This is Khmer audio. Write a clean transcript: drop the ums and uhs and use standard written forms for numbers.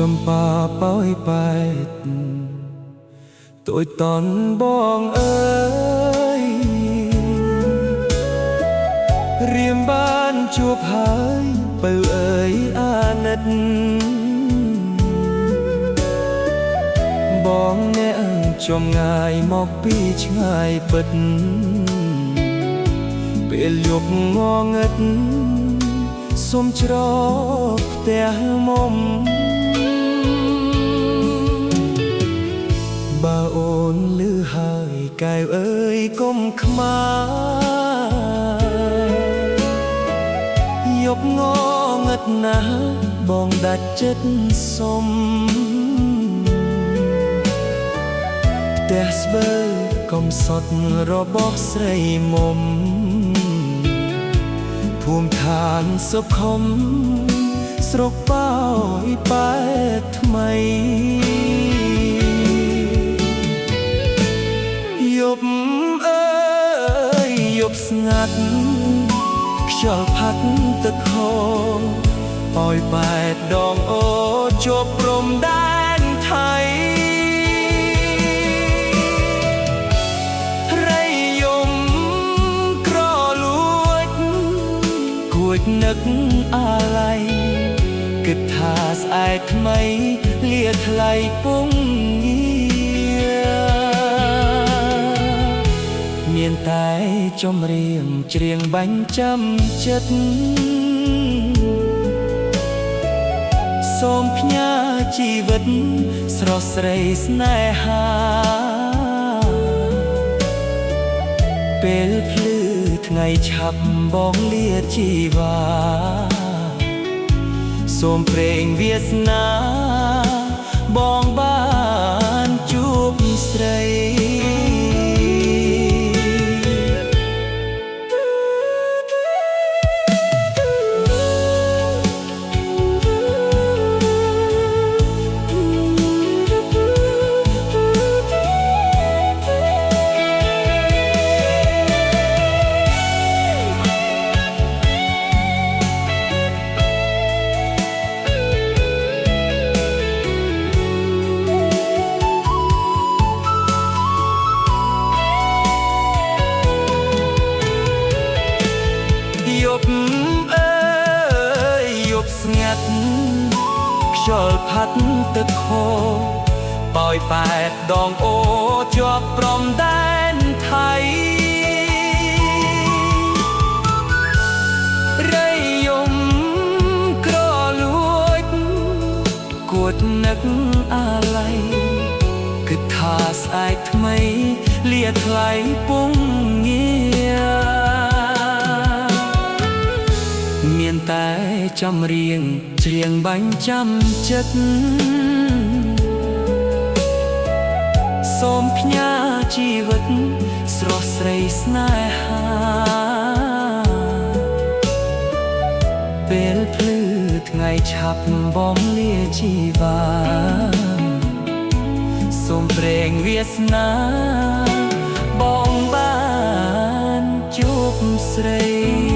ចំប៉ាប៉ោយប៉ែតទួយតន់បងអើយរៀមបានជួបហើយបើអើយអាណិតបងអ្នកចំងាយមកពីឆ្ងាយពិតពេលយប់ងងឹតសុំច្រកផ្ទះមុំបើអូនលឺហើយកែវអើយកុំខ្មាយប់ងងឹតណាស់បងដាច់ចិត្តសុំផ្ទះស្បើកំសត់របស់ស្រីមុំភូមិឋានសុខុមស្រុកប៉ោយប៉ែតថ្មីយប់អើយយប់ស្ងាត់ខ្យល់ផាត់ទឹកហូរប៉ោយប៉ែតដងអូជាប់ព្រំដែនថៃត្រីយំក្រលួចគួចនឹកអាឡ័យគិតថាស្អែកថ្មីលាថ្លៃពងមានតែចម្រៀងច្រៀងបាញ់ចាំចិត្តសូមផ្ញើជីវិតស្រស់ស្រីស្នេហាពេលភ្លឺថ្ងៃឆាប់បងលាជីវ៉ាសូមព្រេងវាសនាបងបានជួបស្រីយប់អើយយប់ស្ងាត់ខ្យល់ផាត់ទឹកហូរប៉ោយប៉ែតដងអូជាប់ព្រំដែនថៃរីយំក្រលួចគួតនឹកអាឡ័យគិតថាស្អែកថ្មីលាថ្លៃពងងារមានតែចម្រៀងច្រៀងបាញ់ចាំចិត្តសូមផ្ញើជីវិតស្រស់ស្រីស្នេហាពេលភ្លឺថ្ងៃឆាប់បងលាជីវ៉ាសូមព្រេងវាសនាបងបានជួបស្រី